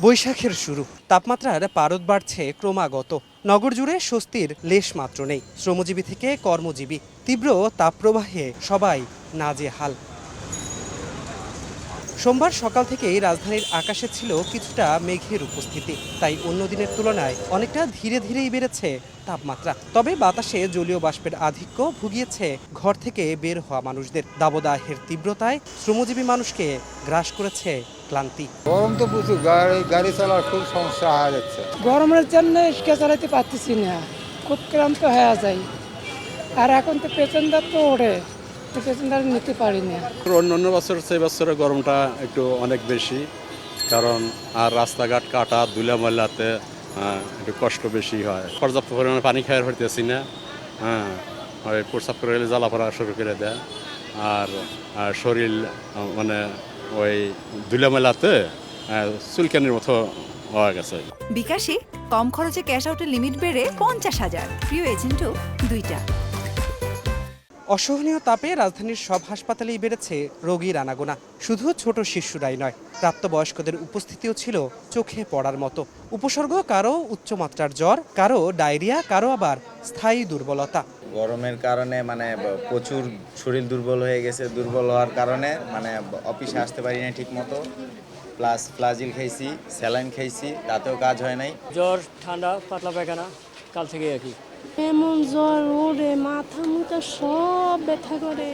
বৈশাখের শুরু, তাপমাত্রার পারদ বাড়ছে ক্রমাগত। নগর জুড়ে স্বস্তির লেশ মাত্র নেই। শ্রমজীবী থেকে কর্মজীবী, তীব্র তাপপ্রবাহে সবাই নাজেহাল। সোমবার সকাল থেকেই রাজধানীর আকাশে ছিল কিছুটা মেঘের উপস্থিতি, তাই অন্য দিনের তুলনায় অনেকটা ধীরে ধীরেই বেড়েছে তাপমাত্রা। তবে বাতাসে জলীয় বাষ্পের আধিক্য ভুগিয়েছে ঘর থেকে বের হওয়া মানুষদের। দাবদাহের তীব্রতায় শ্রমজীবী মানুষকে গ্রাস করেছে ক্লান্তি। গরম তো প্রচুর, গাড়ি চালার খুব সমস্যা হয়ে যাচ্ছে। গরমের জন্য রিক্সা চালাতে পারতেছি না, খুব ক্লান্ত হয়ে যায়। আর এখন তো পেছনদার তো ওঠে, তো পেছনদার নিতে পারি না। অন্য বছর সেই বছরে গরমটা একটু অনেক বেশি, কারণ আর রাস্তাঘাট কাটা ধুলাময়লাতে একটু কষ্ট বেশি হয়। পর্যাপ্ত পরিমাণে পানি খাওয়ার হইতেছি না, ওই প্রস্রাব করে গেলে জ্বালা পড়া শুরু করে দেয়। আর শরীর মানে ওই ধুলাময়লাতে চুলকানির মতো হয়ে গেছে। বিকাশে কম খরচে ক্যাশ আউটের লিমিট বেড়ে 50,000, প্রিয় এজেন্টও 2টা। অসহনীয় তাপে রাজধানীর সব হাসপাতালেই বেড়েছে রোগীর আনাগোনা। শুধু ছোট শিশুরাই নয়, প্রাপ্তবয়স্কদের উপস্থিতিও ছিল চোখে পড়ার মতো। উপসর্গ কারো উচ্চমাত্রার জ্বর, কারো ডায়রিয়া, কারো আবার স্থায়ী দুর্বলতা। গরমের কারণে প্রচুর শরীর দুর্বল হয়ে গেছে। দুর্বল হওয়ার কারণে অফিসে আসতে পারি না ঠিক মতো। প্লাস ফ্লাজিল খাইছি, স্যালাইন খাইছি, তাতেও কাজ হয় নাই। জ্বর, ঠান্ডা, পাতলা পায়খানা কাল থেকে আর কি। এমন জ্বর ওরে, মাথা মুথা সব ব্যথা করে।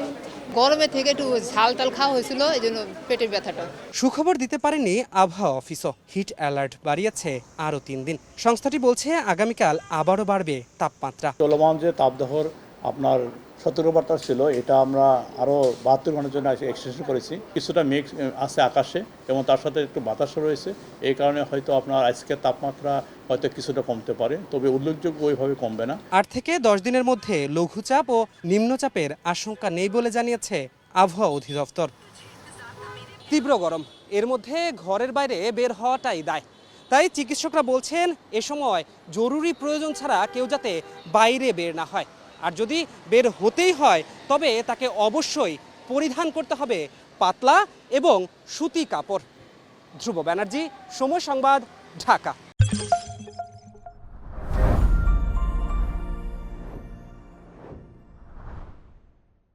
গরমে থেকে একটু ঝাল টাল খাওয়া হয়েছিল, এই জন্য পেটের ব্যথাটা। সুখবর দিতে পারেনি আবহাওয়া অফিসও। হিট অ্যালার্ট বাড়িয়েছে আরও 3 দিন। সংস্থাটি বলছে আগামীকাল আবারও বাড়বে তাপমাত্রা। চলমান যে তাপদাহর আপনার সতর্কবার্তা ছিল, এটা আমরা আরও 72 ঘন্টার জন্য এক্সটেনশন করেছি। কিছুটা মেঘ আছে আকাশে এবং তার সাথে একটু বাতাসও রয়েছে। এই কারণে হয়তো আপনার আজকের তাপমাত্রা হয়তো কিছুটা কমতে পারে, তবে উল্লেখযোগ্য ওইভাবে কমবে না। 8 থেকে 10 দিনের মধ্যে লঘুচাপ ও নিম্নচাপের আশঙ্কা নেই বলে জানিয়েছে আবহাওয়া অধিদপ্তর। তীব্র গরম, এর মধ্যে ঘরের বাইরে বের হওয়াটাই দায়। তাই চিকিৎসকরা বলছেন এ সময় জরুরি প্রয়োজন ছাড়া কেউ যাতে বাইরে বের না হয়। আর যদি বের হতেই হয় তবে তাকে অবশ্যই পরিধান করতে হবে পাতলা এবং সুতি কাপড়। ধ্রুব ব্যানার্জি, সময় সংবাদ, ঢাকা।